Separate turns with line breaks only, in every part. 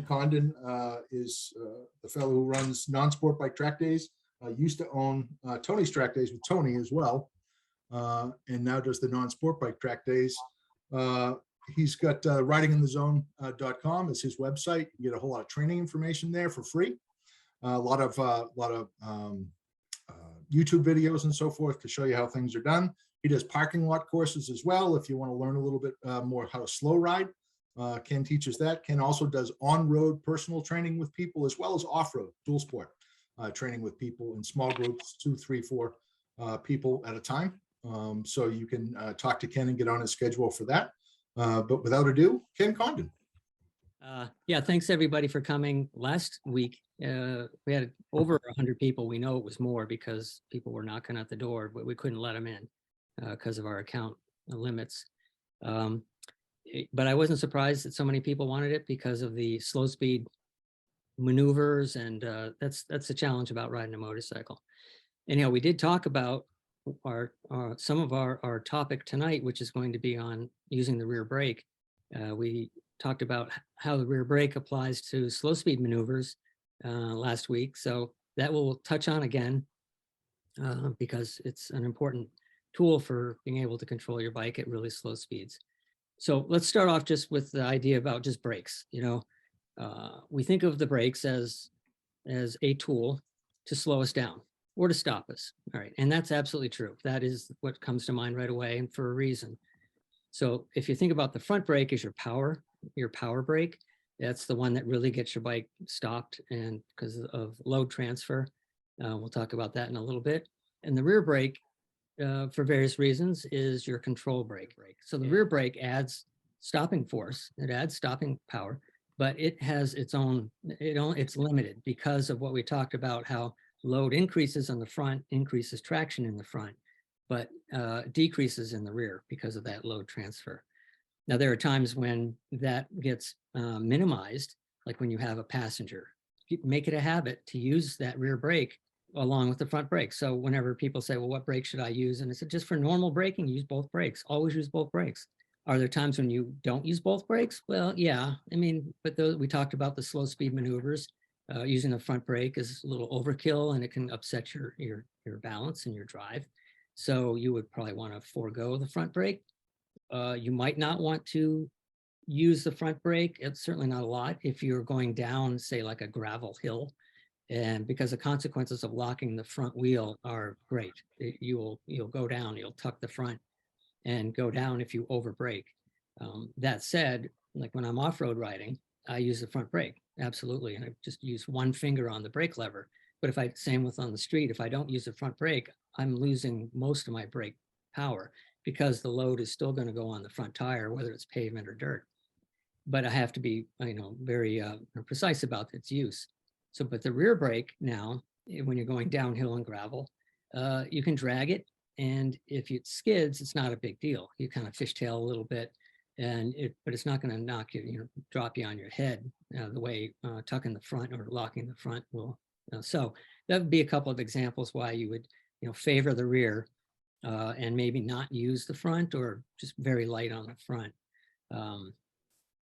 Condon is the fellow who runs Non-Sport Bike Track Days. Used to own Tony's Track Days with Tony as well, and now does the Non-Sport Bike Track Days. He's got ridinginthezone.com is his website. You get a whole lot of training information there for free. A lot of YouTube videos and so forth to show you how things are done. He does parking lot courses as well. If you want to learn a little bit more how to slow ride, Ken teaches that. Ken also does on-road personal training with people as well as off-road dual sport training with people in small groups, 2, 3, 4 people at a time. So you can talk to Ken and get on his schedule for that. But without ado, Ken Condon.
Yeah, thanks everybody for coming. Last week, we had over 100 people. We know it was more because people were knocking at the door, but we couldn't let them in because of our account limits. But I wasn't surprised that so many people wanted it because of the slow speed maneuvers, and that's the challenge about riding a motorcycle. Anyhow, we did talk about some of our topic tonight, which is going to be on using the rear brake. We talked about how the rear brake applies to slow speed maneuvers last week, so that we'll touch on again because it's an important tool for being able to control your bike at really slow speeds. So let's start off just with the idea about just brakes. We think of the brakes as a tool to slow us down or to stop us. All right, and that's absolutely true. That is what comes to mind right away, and for a reason. So if you think about the front brake as your power brake, that's the one that really gets your bike stopped, and because of load transfer. We'll talk about that in a little bit. And the rear brake, for various reasons, is your control brake. So the rear brake adds stopping force, it adds stopping power, but it has its own, it's limited because of what we talked about, how load increases on the front, increases traction in the front, but decreases in the rear because of that load transfer. Now, there are times when that gets minimized, like when you have a passenger. Make it a habit to use that rear brake along with the front brake. So whenever people say, well, what brake should I use? And I said, just for normal braking, use both brakes. Always use both brakes. Are there times when you don't use both brakes? Well, yeah. I mean, but we talked about the slow speed maneuvers. Using the front brake is a little overkill, and it can upset your balance and your drive. So you would probably want to forego the front brake. You might not want to use the front brake. It's certainly not a lot if you're going down, say, like a gravel hill, and because the consequences of locking the front wheel are great. You'll go down, you'll tuck the front and go down if you over brake. That said, like when I'm off-road riding, I use the front brake, absolutely, and I just use one finger on the brake lever. But if same with on the street, if I don't use the front brake, I'm losing most of my brake power because the load is still going to go on the front tire, whether it's pavement or dirt. But I have to be, very precise about its use. So, but the rear brake now, when you're going downhill and gravel, you can drag it, and if it skids, it's not a big deal. You kind of fishtail a little bit, but it's not going to knock you, drop you on your head the way tucking the front or locking the front will. So that would be a couple of examples why you would, favor the rear and maybe not use the front, or just very light on the front.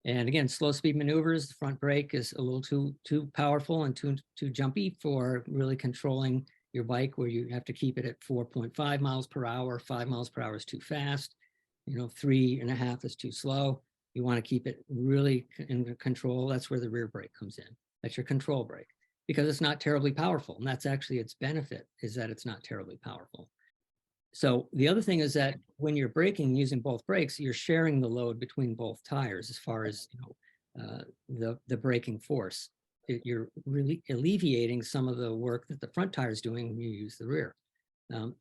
And again, slow speed maneuvers, the front brake is a little too powerful and too jumpy for really controlling your bike, where you have to keep it at 4.5 miles per hour. 5 miles per hour is too fast. 3.5 is too slow. You want to keep it really in control. That's where the rear brake comes in. That's your control brake, because it's not terribly powerful. And that's actually its benefit, is that it's not terribly powerful. So the other thing is that when you're braking using both brakes, you're sharing the load between both tires as far as the braking force. You're really alleviating some of the work that the front tire is doing when you use the rear.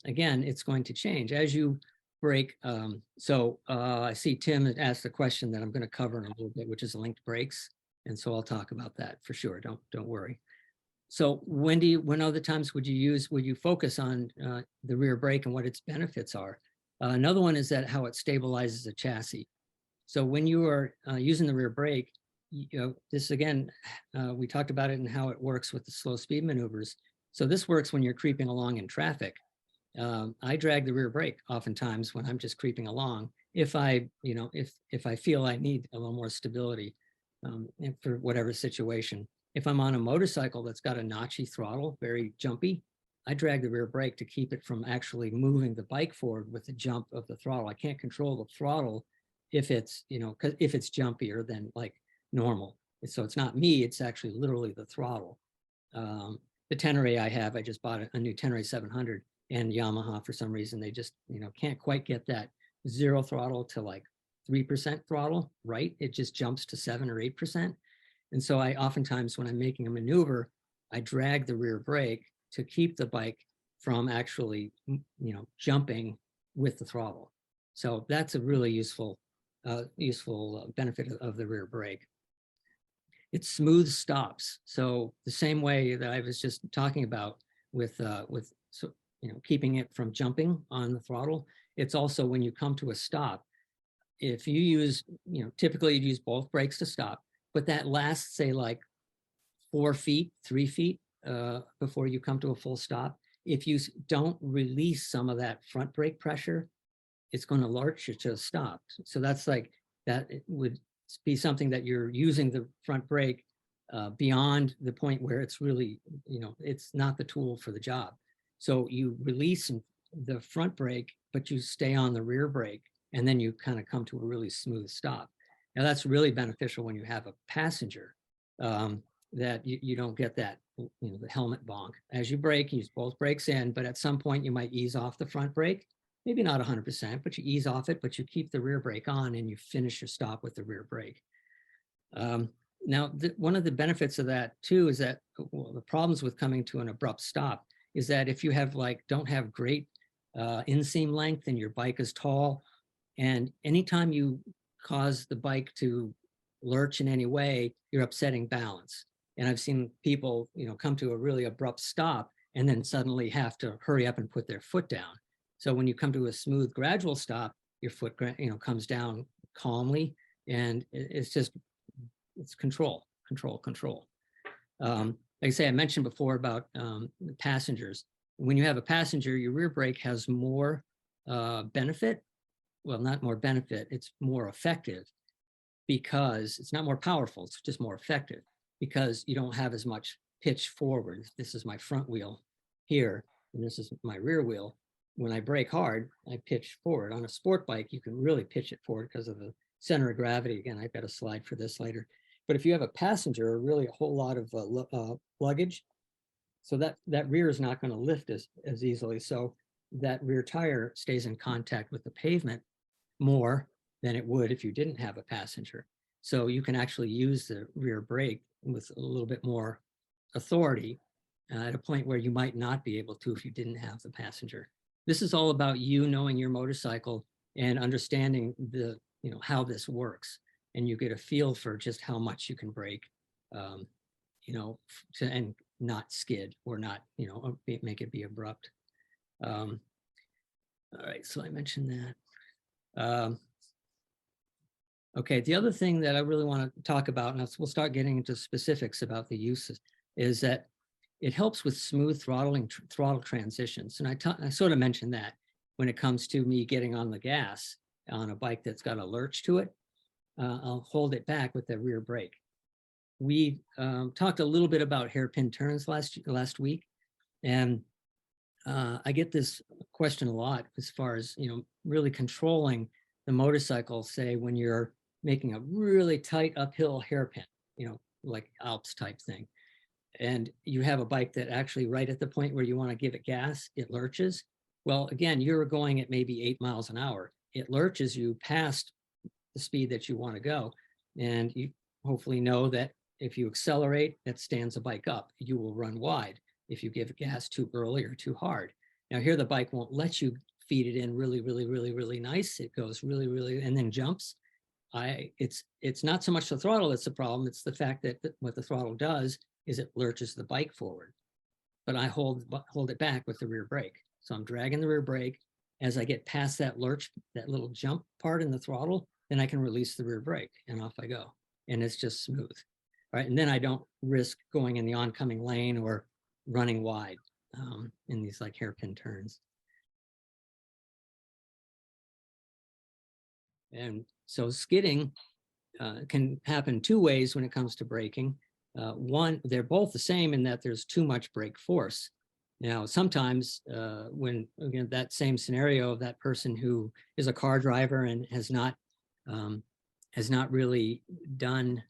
Again, it's going to change as you brake. I see Tim asked a question that I'm going to cover in a little bit, which is linked brakes, and so I'll talk about that for sure. Don't worry. So when other times would you focus on the rear brake and what its benefits are? Another one is that how it stabilizes a chassis. So when you are using the rear brake, this again, we talked about it and how it works with the slow speed maneuvers. So this works when you're creeping along in traffic. I drag the rear brake oftentimes when I'm just creeping along. If I feel I need a little more stability. and for whatever situation. If I'm on a motorcycle that's got a notchy throttle, very jumpy, I drag the rear brake to keep it from actually moving the bike forward with the jump of the throttle. I can't control the throttle if it's, if it's jumpier than like normal. So it's not me, it's actually literally the throttle. The Tenere I just bought a new Tenere 700, and Yamaha, for some reason, they just, can't quite get that zero throttle to like 3% throttle, right? It just jumps to 7 or 8%. And so I oftentimes, when I'm making a maneuver, I drag the rear brake to keep the bike from actually, jumping with the throttle. So that's a really useful benefit of the rear brake. It smooth stops. So the same way that I was just talking about with keeping it from jumping on the throttle, it's also when you come to a stop, if you use, typically you'd use both brakes to stop, but that lasts, say, like 4 feet, 3 feet before you come to a full stop. If you don't release some of that front brake pressure, it's going to lurch you to a stop. So that's like, that would be something that you're using the front brake beyond the point where it's really, it's not the tool for the job. So you release the front brake, but you stay on the rear brake, and then you kind of come to a really smooth stop. Now that's really beneficial when you have a passenger, that you don't get that, the helmet bonk. As you brake, you use both brakes in, but at some point you might ease off the front brake. Maybe not 100%, but you ease off it, but you keep the rear brake on and you finish your stop with the rear brake. Now, one of the benefits of that too is that, well, the problems with coming to an abrupt stop is that if you have don't have great inseam length and your bike is tall, and anytime you cause the bike to lurch in any way, you're upsetting balance. And I've seen people, come to a really abrupt stop and then suddenly have to hurry up and put their foot down. So when you come to a smooth, gradual stop, your foot, comes down calmly, and it's control. Like I say, I mentioned before about passengers. When you have a passenger, your rear brake has more benefit. Well, not more benefit, it's more effective, because it's not more powerful, it's just more effective, because you don't have as much pitch forward. This is my front wheel here, and this is my rear wheel. When I brake hard, I pitch forward. On a sport bike, you can really pitch it forward because of the center of gravity. Again, I've got a slide for this later. But if you have a passenger, or really a whole lot of luggage, so that rear is not going to lift as easily. So that rear tire stays in contact with the pavement more than it would if you didn't have a passenger. So you can actually use the rear brake with a little bit more authority at a point where you might not be able to if you didn't have the passenger. This is all about you knowing your motorcycle and understanding how this works, and you get a feel for just how much you can brake, and not skid, or not, make it be abrupt. All right, so I mentioned that. Okay, the other thing that I really want to talk about, and we'll start getting into specifics about the uses, is that it helps with smooth throttle transitions. And I sort of mentioned that when it comes to me getting on the gas on a bike that's got a lurch to it, I'll hold it back with the rear brake. We talked a little bit about hairpin turns last week, and I get this question a lot as far as, really controlling the motorcycle, say when you're making a really tight uphill hairpin, like Alps type thing. And you have a bike that actually right at the point where you want to give it gas, it lurches. Well, again, you're going at maybe 8 miles an hour. It lurches you past the speed that you want to go. And you hopefully know that if you accelerate, that stands the bike up. You will run wide if you give gas too early or too hard. Now here the bike won't let you feed it in really, really, really, really nice. It goes really, really, and then jumps. It's not so much the throttle that's the problem. It's the fact that what the throttle does is it lurches the bike forward, but I hold it back with the rear brake. So I'm dragging the rear brake. As I get past that lurch, that little jump part in the throttle, then I can release the rear brake and off I go. And it's just smooth, right? And then I don't risk going in the oncoming lane or running wide in these like hairpin turns. And so skidding, can happen two ways when it comes to braking. One, they're both the same in that there's too much brake force. Now, sometimes when, again, that same scenario of that person who is a car driver and has not really done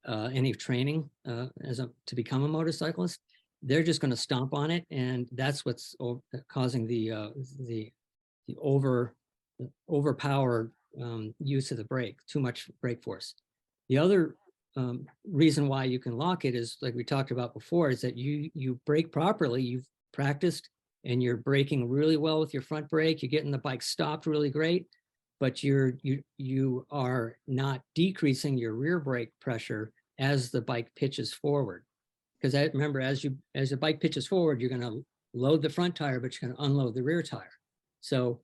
any training to become a motorcyclist, they're just going to stomp on it, and that's what's causing the overpowered use of the brake, too much brake force. The other reason why you can lock it is, like we talked about before, is that you brake properly, you've practiced, and you're braking really well with your front brake, you're getting the bike stopped really great, but you are not decreasing your rear brake pressure as the bike pitches forward. Because remember, as the bike pitches forward, you're going to load the front tire, but you're going to unload the rear tire. So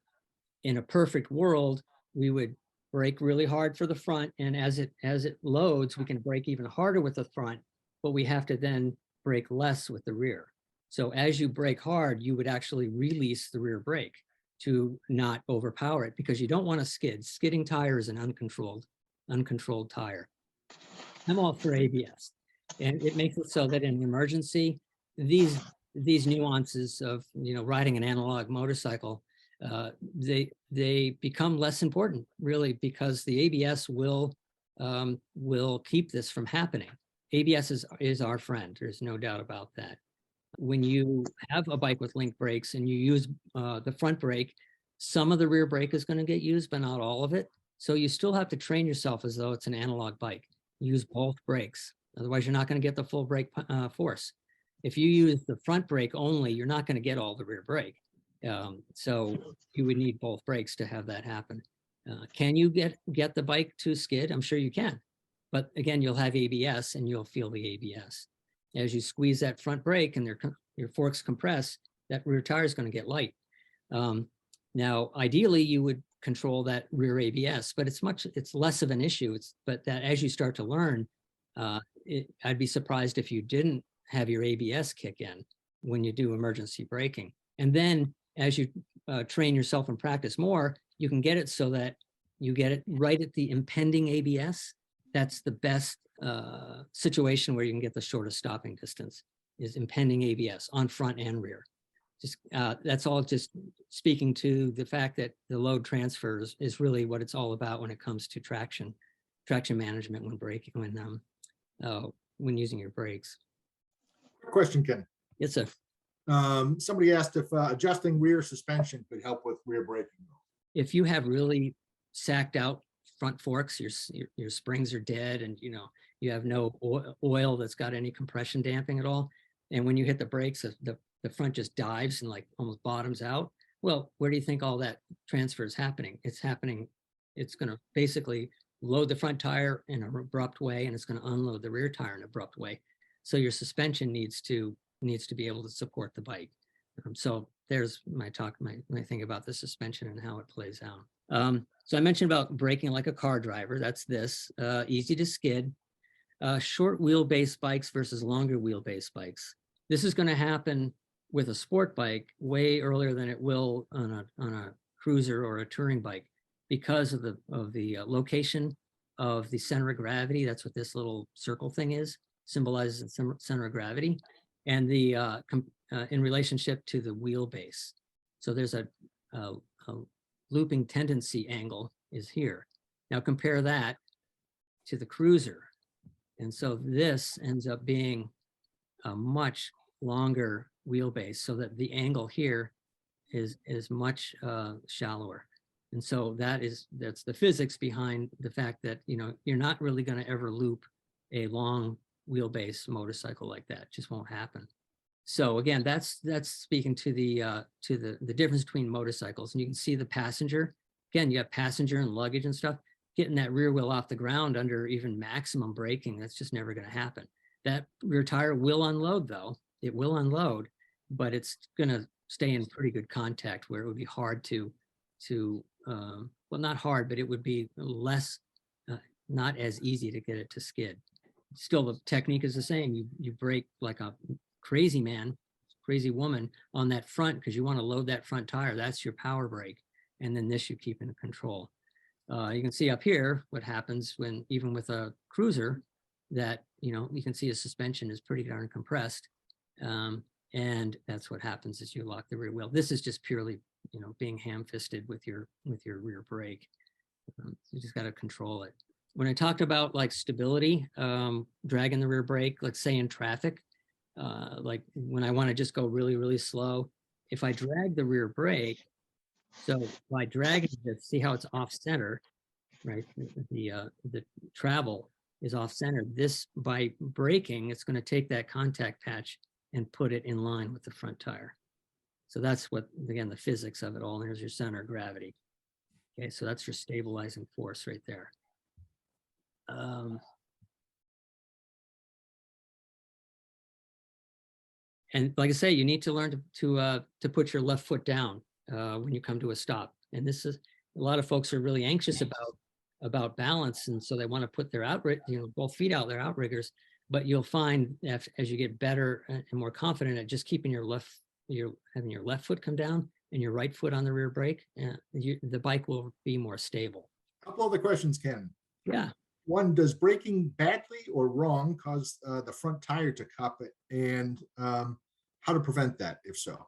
in a perfect world, we would brake really hard for the front, and as it loads, we can brake even harder with the front, but we have to then brake less with the rear. So as you brake hard, you would actually release the rear brake to not overpower it, because you don't want to skid. Skidding tire is an uncontrolled tire. I'm all for ABS, and it makes it so that in an emergency, these nuances of riding an analog motorcycle, they become less important, really, because the ABS will keep this from happening. ABS is our friend. There's no doubt about that. When you have a bike with link brakes and you use the front brake, some of the rear brake is going to get used, but not all of it. So you still have to train yourself as though it's an analog bike. Use both brakes. Otherwise, you're not going to get the full brake force. If you use the front brake only, you're not going to get all the rear brake. So you would need both brakes to have that happen. Can you get the bike to skid? I'm sure you can. But again, you'll have ABS and you'll feel the ABS. As you squeeze that front brake and your forks compress, that rear tire is going to get light. Now, ideally, you would control that rear ABS, but it's less of an issue. But that as you start to learn, I'd be surprised if you didn't have your ABS kick in when you do emergency braking. And then as you train yourself and practice more, you can get it so that you get it right at the impending ABS. That's the best situation where you can get the shortest stopping distance, is impending ABS on front and rear. Just that's all just speaking to the fact that the load transfers is really what it's all about when it comes to traction management when braking, when using your brakes.
Question, Ken.
Yes, sir.
Somebody asked if adjusting rear suspension could help with rear braking.
If you have really sacked out front forks, your springs are dead, and you have no oil that's got any compression damping at all, and when you hit the brakes, the front just dives and like almost bottoms out. Well, where do you think all that transfer is happening? It's going to basically load the front tire in an abrupt way, and it's going to unload the rear tire in an abrupt way. So your suspension needs to be able to support the bike. So there's my thing about the suspension and how it plays out. So I mentioned about braking like a car driver. That's this, easy to skid. Short wheelbase bikes versus longer wheelbase bikes. This is going to happen with a sport bike way earlier than it will on a cruiser or a touring bike, because of the location of the center of gravity. That's what this little circle thing is, symbolizes the center of gravity, and the in relationship to the wheelbase. So there's a looping tendency angle is here. Now compare that to the cruiser. And so this ends up being a much longer wheelbase, so that the angle here is much shallower. And so that's the physics behind the fact that you're not really going to ever loop a long wheelbase motorcycle like that. It just won't happen. So again, that's speaking to the difference between motorcycles. And you can see the passenger. Again, you have passenger and luggage and stuff. Getting that rear wheel off the ground under even maximum braking, that's just never going to happen. That rear tire will unload, though. It will unload, but it's going to stay in pretty good contact where it would be hard to well, not hard, but it would be less, not as easy to get it to skid. Still, the technique is the same. You brake like a crazy man, crazy woman on that front, because you want to load that front tire. That's your power brake. And then this you keep in control. You can see up here what happens when, even with a cruiser, that, you can see a suspension is pretty darn compressed. And that's what happens as you lock the rear wheel. This is just purely, being ham-fisted with your rear brake. You just got to control it. When I talked about like stability, dragging the rear brake, let's say in traffic, like when I want to just go really, really slow, if I drag the rear brake, so by dragging this, see how it's off center, right? The travel is off center. This, by braking, it's going to take that contact patch and put it in line with the front tire. So that's what, again, the physics of it all. There's your center of gravity. Okay, so that's your stabilizing force right there. And like I say, you need to learn to put your left foot down when you come to a stop. And this is, a lot of folks are really anxious about balance, and so they want to put their both feet out, their outriggers. But you'll find as you get better and more confident at just keeping having your left foot come down and your right foot on the rear brake, the bike will be more stable.
A couple other questions, Ken.
Yeah.
One, does braking badly or wrong cause the front tire to cup it? And how to prevent that, if so?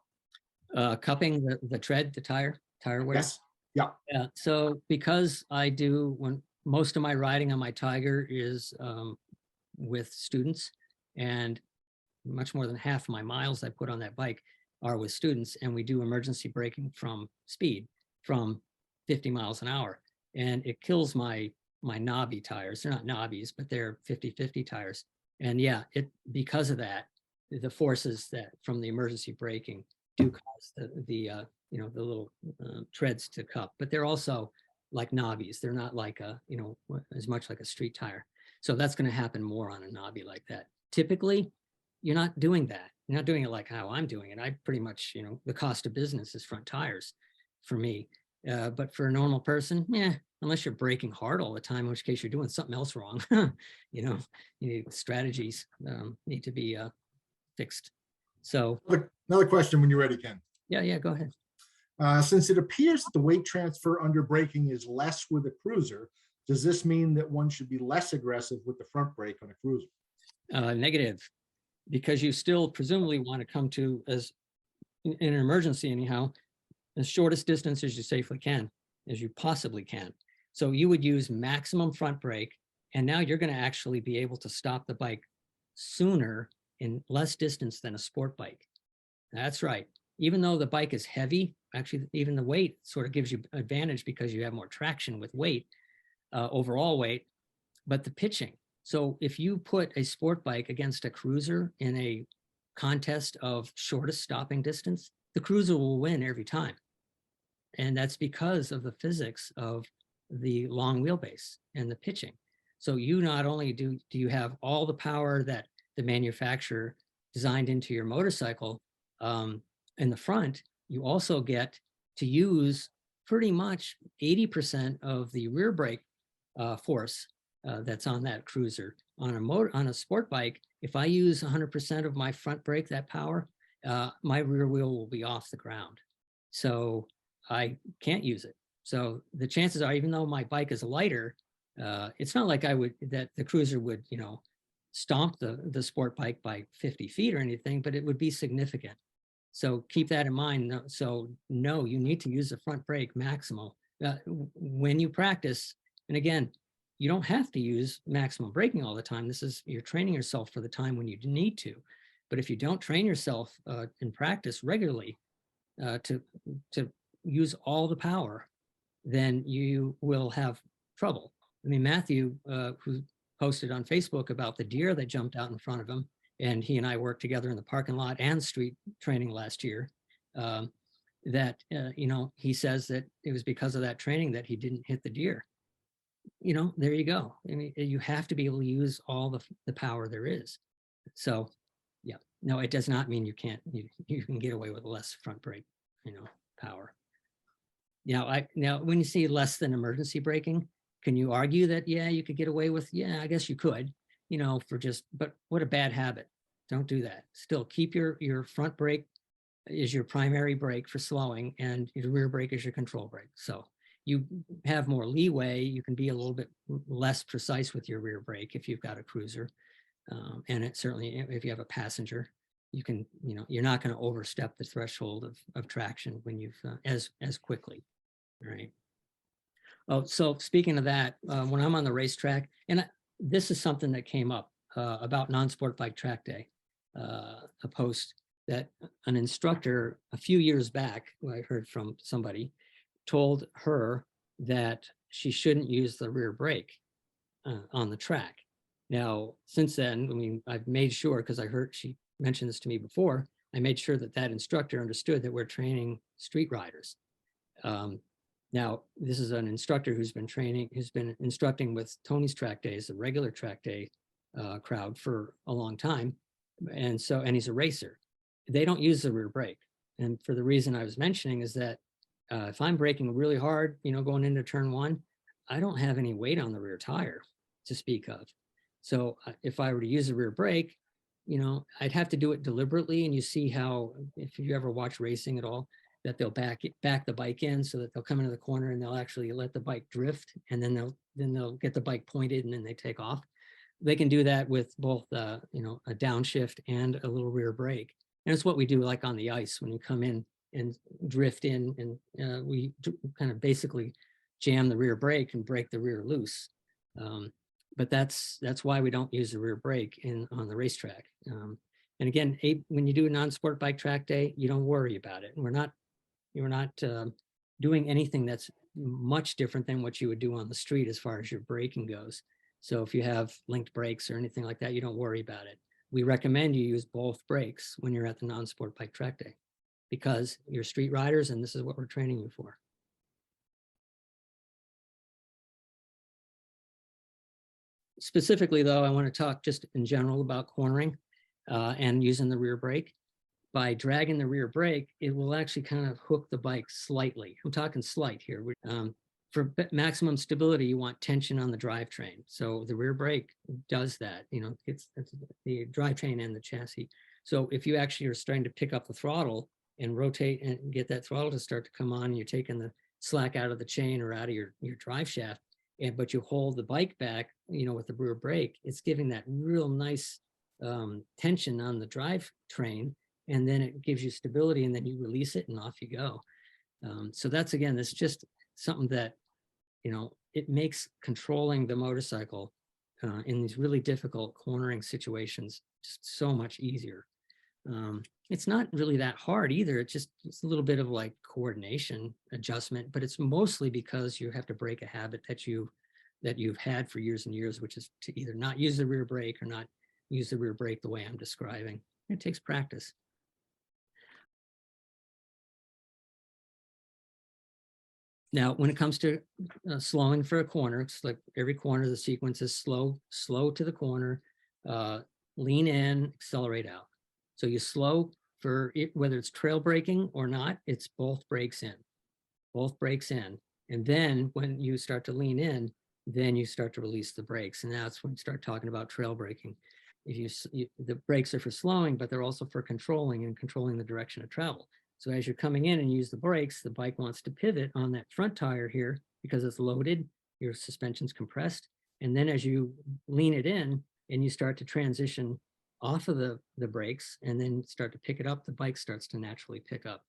Cupping the tread, the tire wear?
Yes. Yeah.
Yeah. So because when most of my riding on my Tiger is with students, and much more than half my miles I put on that bike are with students, and we do emergency braking from speed, from 50 miles an hour. And it kills my knobby tires. They're not knobbies, but they're 50-50 tires. And yeah, because of that, the forces that from the emergency braking do cause the little treads to cup, but they're also like knobbies. They're not like as much like a street tire. So that's going to happen more on a knobby like that. Typically, you're not doing that. You're not doing it like how I'm doing it. I pretty much, the cost of business is front tires for me. But for a normal person, unless you're braking hard all the time, in which case you're doing something else wrong. Strategies need to be fixed. So
another question when you're ready, Ken.
Yeah, go ahead.
Since it appears that the weight transfer under braking is less with a cruiser, does this mean that one should be less aggressive with the front brake on a cruiser?
Negative, because you still presumably want to come to, as in an emergency anyhow, the shortest distance as you safely can, as you possibly can. So you would use maximum front brake, and now you're going to actually be able to stop the bike sooner in less distance than a sport bike. That's right. Even though the bike is heavy, actually even the weight sort of gives you advantage because you have more traction with weight, overall weight, but the pitching. So if you put a sport bike against a cruiser in a contest of shortest stopping distance, the cruiser will win every time. And that's because of the physics of the long wheelbase and the pitching. So you not only do you have all the power that the manufacturer designed into your motorcycle in the front, you also get to use pretty much 80% of the rear brake force that's on that cruiser. On a sport bike, if I use 100% of my front brake, that power, my rear wheel will be off the ground. So I can't use it. So the chances are, even though my bike is lighter, it's not like that the cruiser would, stomp the sport bike by 50 feet or anything, but it would be significant. So keep that in mind. So no, you need to use the front brake maximal when you practice. And again, you don't have to use maximum braking all the time. You're training yourself for the time when you need to. But if you don't train yourself in practice regularly to use all the power, then you will have trouble. I mean, Matthew, who posted on Facebook about the deer that jumped out in front of him, and he and I worked together in the parking lot and street training last year, he says that it was because of that training that he didn't hit the deer. There you go. I mean, you have to be able to use all the power there is. So, yeah, no, it does not mean you can get away with less front brake, power. Now, when you see less than emergency braking, can you argue that, you could get away with, I guess you could, but what a bad habit. Don't do that. Still keep your front brake is your primary brake for slowing, and your rear brake is your control brake. So you have more leeway. You can be a little bit less precise with your rear brake if you've got a cruiser. And it certainly, if you have a passenger, you can, you're not going to overstep the threshold of traction when you've as quickly, right? Oh, so speaking of that, when I'm on the racetrack, and this is something that came up about non-sport bike track day, a post that an instructor a few years back, who I heard from somebody, told her that she shouldn't use the rear brake on the track. Now, since then, I mean, I've made sure, because I heard she mentioned this to me before, I made sure that that instructor understood that we're training street riders. Now, this is an instructor who's been instructing with Tony's track days, the regular track day crowd, for a long time. And he's a racer. They don't use the rear brake. And for the reason I was mentioning is that if I'm braking really hard, going into turn one, I don't have any weight on the rear tire to speak of. So if I were to use the rear brake, I'd have to do it deliberately. And you see how, if you ever watch racing at all, that they'll back the bike in so that they'll come into the corner and they'll actually let the bike drift, and then they'll get the bike pointed and then they take off. They can do that with both a downshift and a little rear brake. And it's what we do like on the ice when you come in and drift in, and we kind of basically jam the rear brake and break the rear loose. But that's why we don't use the rear brake on the racetrack. And again, when you do a non-sport bike track day, you don't worry about it. And you're not doing anything that's much different than what you would do on the street as far as your braking goes. So if you have linked brakes or anything like that, you don't worry about it. We recommend you use both brakes when you're at the non-sport bike track day, because you're street riders and this is what we're training you for. Specifically though, I want to talk just in general about cornering and using the rear brake. By dragging the rear brake, it will actually kind of hook the bike slightly. I'm talking slight here. For maximum stability, you want tension on the drivetrain. So the rear brake does that. It's the drivetrain and the chassis. So if you actually are starting to pick up the throttle and rotate and get that throttle to start to come on, and you're taking the slack out of the chain or out of your drive shaft, but you hold the bike back, with the rear brake, it's giving that real nice tension on the drivetrain. And then it gives you stability, and then you release it and off you go. So that's just something that, it makes controlling the motorcycle in these really difficult cornering situations just so much easier. It's not really that hard either. It's a little bit of like coordination adjustment, but it's mostly because you have to break a habit that you've had for years and years, which is to either not use the rear brake or not use the rear brake the way I'm describing. It takes practice. Now, when it comes to slowing for a corner, it's like every corner, the sequence is slow to the corner, lean in, accelerate out. So you slow for it, whether it's trail braking or not, it's both brakes in. And then when you start to lean in, then you start to release the brakes. And that's when you start talking about trail braking. The brakes are for slowing, but they're also for controlling the direction of travel. So as you're coming in and use the brakes, the bike wants to pivot on that front tire here because it's loaded, your suspension's compressed. And then as you lean it in and you start to transition off of the brakes and then start to pick it up, the bike starts to naturally pick up.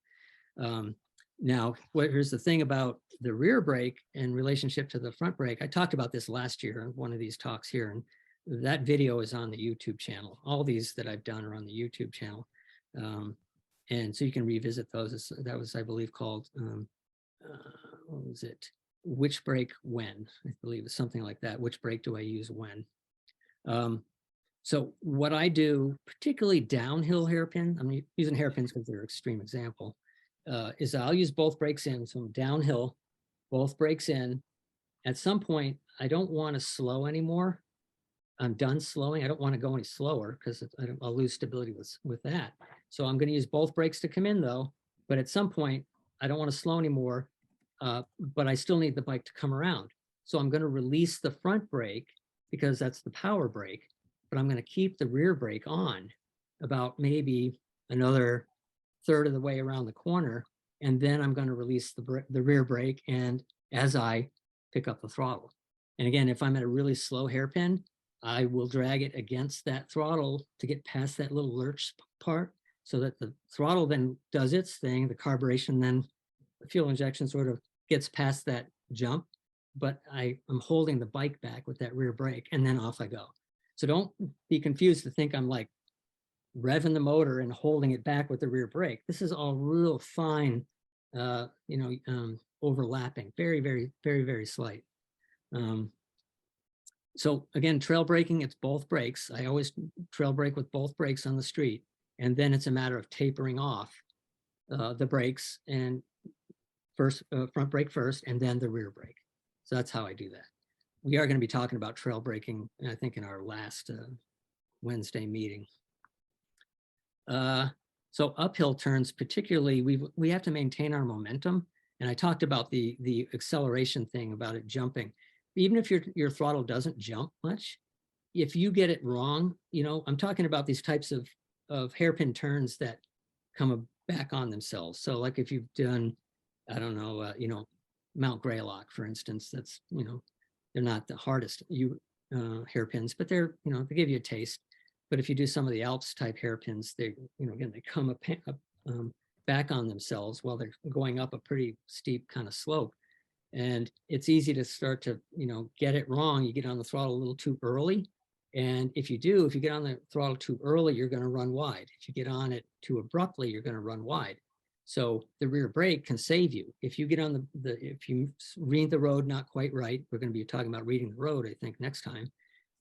Now, here's the thing about the rear brake in relationship to the front brake. I talked about this last year in one of these talks here, and that video is on the YouTube channel. All these that I've done are on the YouTube channel. And so you can revisit those. That was, I believe, called, what was it? Which brake when? I believe it's something like that. Which brake do I use when? So what I do, particularly downhill hairpin, I'm using hairpins because they're an extreme example, is I'll use both brakes in. So I'm downhill, both brakes in. At some point, I don't want to slow anymore. I'm done slowing. I don't want to go any slower because I'll lose stability with that. So I'm going to use both brakes to come in though. But at some point, I don't want to slow anymore, but I still need the bike to come around. So I'm going to release the front brake because that's the power brake, but I'm going to keep the rear brake on about maybe another third of the way around the corner. And then I'm going to release the rear brake and as I pick up the throttle. And again, if I'm at a really slow hairpin, I will drag it against that throttle to get past that little lurch part so that the throttle then does its thing. The carburation, then the fuel injection sort of gets past that jump, but I am holding the bike back with that rear brake, and then off I go. So don't be confused to think I'm like revving the motor and holding it back with the rear brake. This is all real fine, overlapping, very, very, very, very slight. So again, trail braking, it's both brakes. I always trail brake with both brakes on the street. And then it's a matter of tapering off the brakes, and first front brake first, and then the rear brake. So that's how I do that. We are going to be talking about trail braking, I think, in our last Wednesday meeting. So uphill turns, particularly, we have to maintain our momentum. And I talked about the acceleration thing, about it jumping. Even if your throttle doesn't jump much, if you get it wrong, I'm talking about these types of hairpin turns that come back on themselves. So like if you've done, I don't know, Mount Greylock, for instance, that's, they're not the hardest hairpins, but they're, they give you a taste. But if you do some of the Alps type hairpins, they, again, they come back on themselves while they're going up a pretty steep kind of slope. And it's easy to start to, get it wrong. You get on the throttle a little too early. And if you get on the throttle too early, you're going to run wide. If you get on it too abruptly, you're going to run wide. So the rear brake can save you. If you get on if you read the road not quite right, we're going to be talking about reading the road, I think, next time.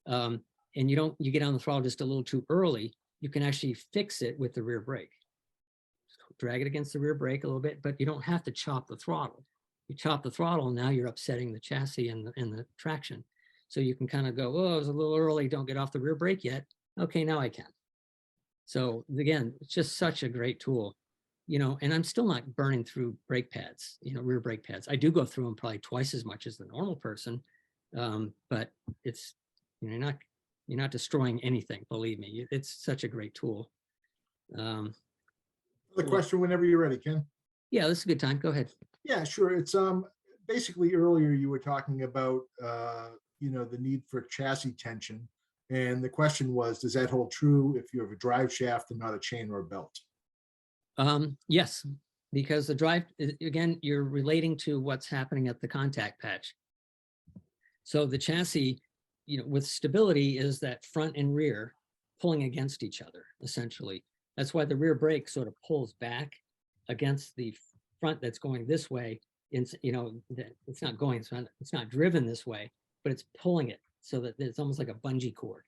And you get on the throttle just a little too early, you can actually fix it with the rear brake. Drag it against the rear brake a little bit, but you don't have to chop the throttle. You chop the throttle, now you're upsetting the chassis and the traction. So you can kind of go, oh, it was a little early, don't get off the rear brake yet. Okay, now I can. So again, it's just such a great tool, and I'm still not burning through brake pads, rear brake pads. I do go through them probably twice as much as the normal person, but it's, you're not destroying anything, believe me. It's such a great tool.
The question whenever you're ready, Ken.
Yeah, this is a good time. Go ahead.
Yeah, sure. It's basically earlier you were talking about the need for chassis tension, and the question was, does that hold true if you have a drive shaft and not a chain or a belt?
Yes, because the drive, again, you're relating to what's happening at the contact patch. So the chassis, with stability, is that front and rear pulling against each other, essentially. That's why the rear brake sort of pulls back against the front that's going this way. It's not going, it's not driven this way, but it's pulling it so that it's almost like a bungee cord.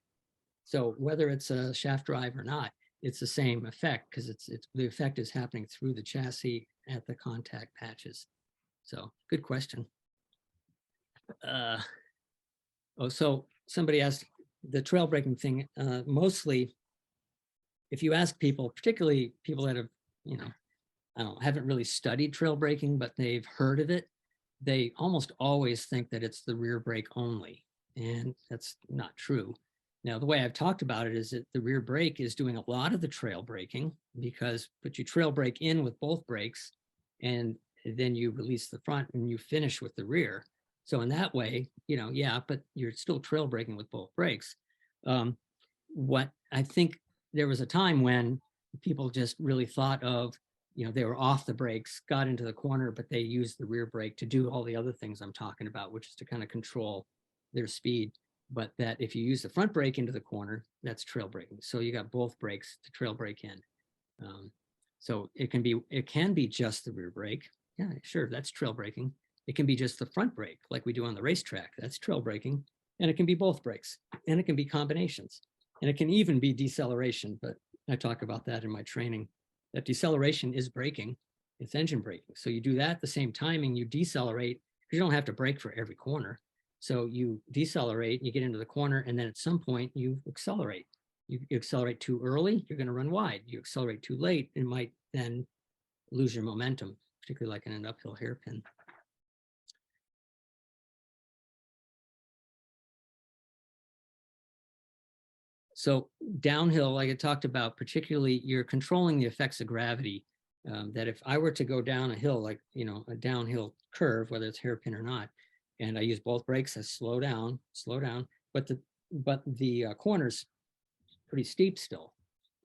So whether it's a shaft drive or not, it's the same effect, because the effect is happening through the chassis at the contact patches. So good question. So somebody asked the trail braking thing. Mostly, if you ask people, particularly people that have, haven't really studied trail braking, but they've heard of it, they almost always think that it's the rear brake only. And that's not true. Now, the way I've talked about it is that the rear brake is doing a lot of the trail braking, but you trail brake in with both brakes, and then you release the front and you finish with the rear. So in that way, but you're still trail braking with both brakes. What I think, there was a time when people just really thought of, they were off the brakes, got into the corner, but they used the rear brake to do all the other things I'm talking about, which is to kind of control their speed. But that if you use the front brake into the corner, that's trail braking. So you got both brakes to trail brake in. So it can be just the rear brake. Yeah, sure, that's trail braking. It can be just the front brake, like we do on the racetrack. That's trail braking. And it can be both brakes, and it can be combinations, and it can even be deceleration. But I talk about that in my training. That deceleration is braking. It's engine braking. So you do that at the same timing, you decelerate, because you don't have to brake for every corner. So you decelerate, you get into the corner, and then at some point you accelerate. You accelerate too early, you're going to run wide. You accelerate too late, it might then lose your momentum, particularly like in an uphill hairpin. So downhill, like I talked about, particularly you're controlling the effects of gravity that if I were to go down a hill, like, a downhill curve, whether it's hairpin or not, and I use both brakes, I slow down, but the corner's pretty steep still.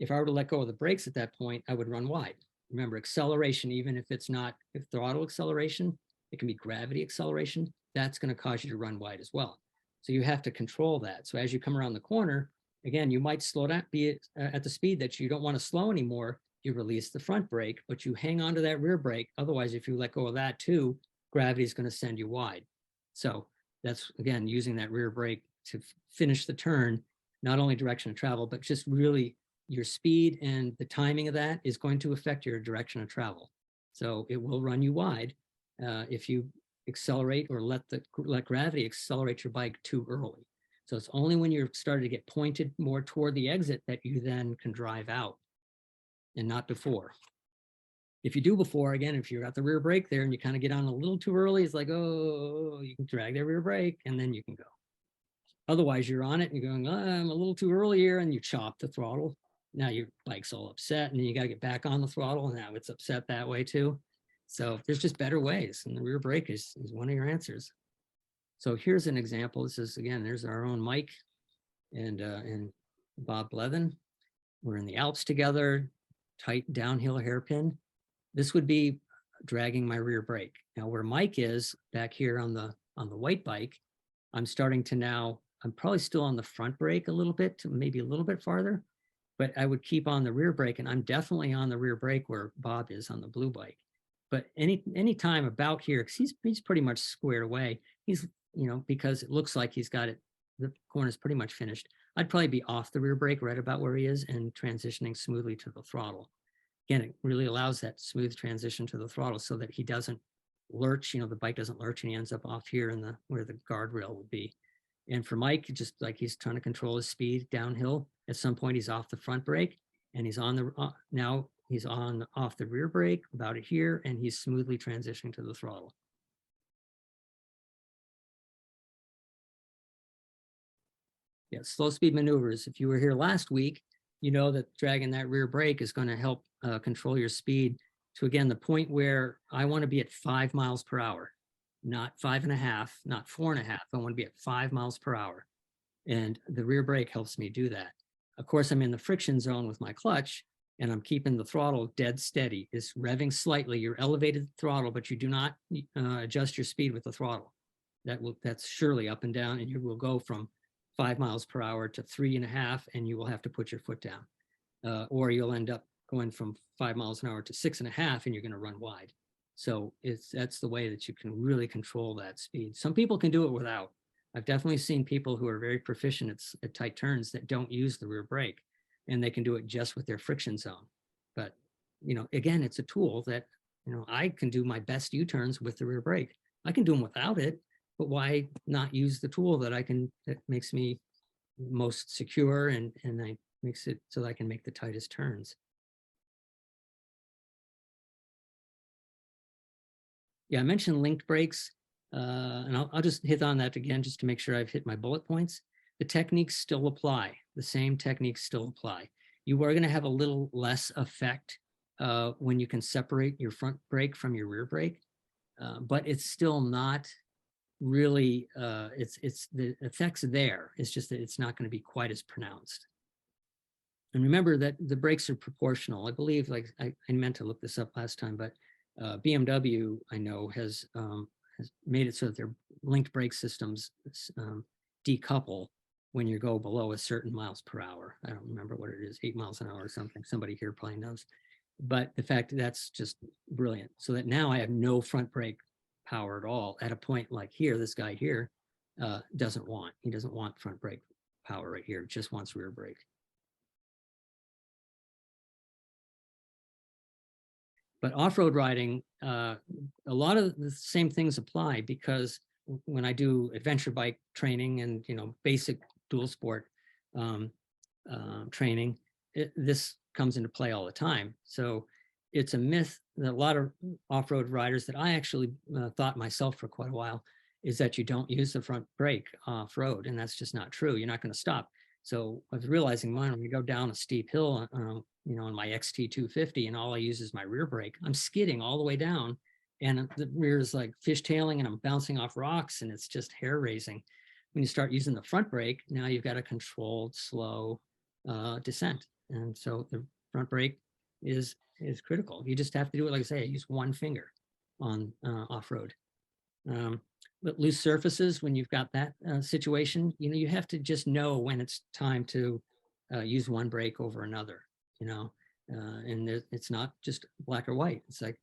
If I were to let go of the brakes at that point, I would run wide. Remember, acceleration, even if it's not throttle acceleration, it can be gravity acceleration. That's going to cause you to run wide as well. So you have to control that. So as you come around the corner, again, you might slow down, be at the speed that you don't want to slow anymore. You release the front brake, but you hang on to that rear brake. Otherwise, if you let go of that too, gravity is going to send you wide. So that's, again, using that rear brake to finish the turn, not only direction of travel, but just really your speed and the timing of that is going to affect your direction of travel. So it will run you wide if you accelerate or let gravity accelerate your bike too early. So it's only when you're starting to get pointed more toward the exit that you then can drive out, and not before. If you do before, again, if you're at the rear brake there and you kind of get on a little too early, it's like, oh, you can drag that rear brake and then you can go. Otherwise, you're on it and you're going, I'm a little too early here, and you chop the throttle. Now your bike's all upset, and then you got to get back on the throttle, and now it's upset that way too. So there's just better ways, and the rear brake is one of your answers. So here's an example. This is, again, there's our own Mike and Bob Blevin. We're in the Alps together, tight downhill hairpin. This would be dragging my rear brake. Now where Mike is back here on the white bike, I'm starting to now, I'm probably still on the front brake a little bit, maybe a little bit farther, but I would keep on the rear brake, and I'm definitely on the rear brake where Bob is on the blue bike. But any time about here, because he's pretty much squared away, he's, because it looks like he's got it, the corner's pretty much finished. I'd probably be off the rear brake right about where he is and transitioning smoothly to the throttle. Again, it really allows that smooth transition to the throttle so that he doesn't lurch, the bike doesn't lurch and he ends up off here in where the guardrail would be. And for Mike, just like he's trying to control his speed downhill, at some point he's off the front brake and he's on now he's off the rear brake about it here, and he's smoothly transitioning to the throttle. Yeah, slow speed maneuvers. If you were here last week, you know that dragging that rear brake is going to help control your speed to, again, the point where I want to be at 5 miles per hour, not 5.5, not 4.5. I want to be at 5 miles per hour. And the rear brake helps me do that. Of course, I'm in the friction zone with my clutch, and I'm keeping the throttle dead steady. It's revving slightly. You're elevated throttle, but you do not adjust your speed with the throttle. That's surely up and down, and you will go from 5 miles per hour to 3.5, and you will have to put your foot down. Or you'll end up going from 5 miles an hour to 6.5, and you're going to run wide. So that's the way that you can really control that speed. Some people can do it without. I've definitely seen people who are very proficient at tight turns that don't use the rear brake, and they can do it just with their friction zone. But, again, it's a tool that, I can do my best U-turns with the rear brake. I can do them without it, but why not use the tool that makes me most secure and makes it so that I can make the tightest turns. Yeah, I mentioned linked brakes, and I'll just hit on that again just to make sure I've hit my bullet points. The techniques still apply. The same techniques still apply. You are going to have a little less effect when you can separate your front brake from your rear brake, but it's still not really, it's the effects there. It's just that it's not going to be quite as pronounced. And remember that the brakes are proportional. I believe, like I meant to look this up last time, but BMW, I know, has made it so that their linked brake systems decouple when you go below a certain miles per hour. I don't remember what it is, 8 miles an hour or something. Somebody here probably knows. But the fact that's just brilliant. So that now I have no front brake power at all at a point like here. This guy here doesn't want front brake power right here, just wants rear brake. But off-road riding, a lot of the same things apply, because when I do adventure bike training and basic dual sport training, this comes into play all the time. So it's a myth that a lot of off-road riders that I actually thought myself for quite a while is that you don't use the front brake off-road, and that's just not true. You're not going to stop. So I was realizing when we go down a steep hill in my XT 250 and all I use is my rear brake, I'm skidding all the way down and the rear is like fishtailing and I'm bouncing off rocks and it's just hair raising. When you start using the front brake, now you've got a controlled, slow descent. And so the front brake is critical. You just have to do it, like I say, use one finger on off-road. But loose surfaces, when you've got that situation, you have to just know when it's time to use one brake over another, and it's not just black or white. It's like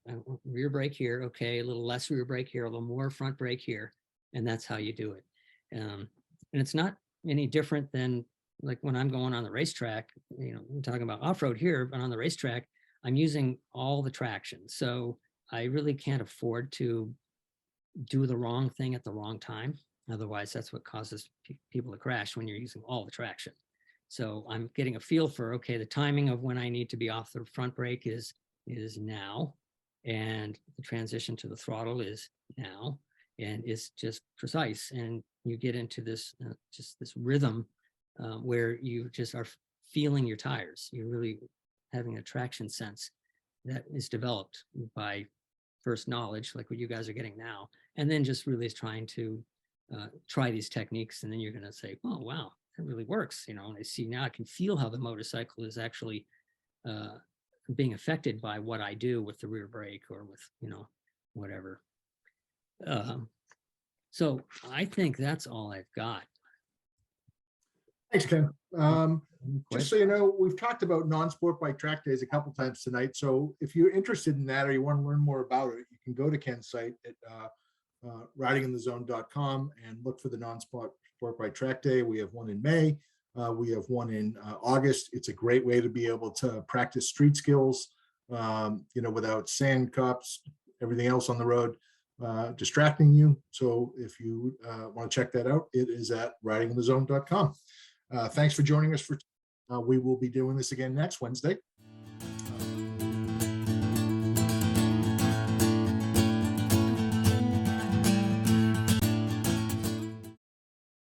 rear brake here, okay, a little less rear brake here, a little more front brake here, and that's how you do it. And it's not any different than like when I'm going on the racetrack, I'm talking about off-road here, but on the racetrack, I'm using all the traction. So I really can't afford to do the wrong thing at the wrong time. Otherwise, that's what causes people to crash when you're using all the traction. So I'm getting a feel for, okay, the timing of when I need to be off the front brake is now. And the transition to the throttle is now. And it's just precise. And you get into this, just this rhythm where you just are feeling your tires. You're really having a traction sense that is developed by first knowledge, like what you guys are getting now, and then just really is trying to try these techniques. And then you're going to say, oh, wow, that really works. And I see now I can feel how the motorcycle is actually being affected by what I do with the rear brake or with, whatever. So I think that's all I've got.
Thanks, Ken. Just so you know, we've talked about non-sport bike track days a couple times tonight. So if you're interested in that or you want to learn more about it, you can go to Ken's site at ridinginthezone.com and look for the non-sport bike track day. We have one in May. We have one in August. It's a great way to be able to practice street skills, without sand cups, everything else on the road distracting you. So if you want to check that out, it is at ridinginthezone.com. Thanks for joining us. We will be doing this again next Wednesday.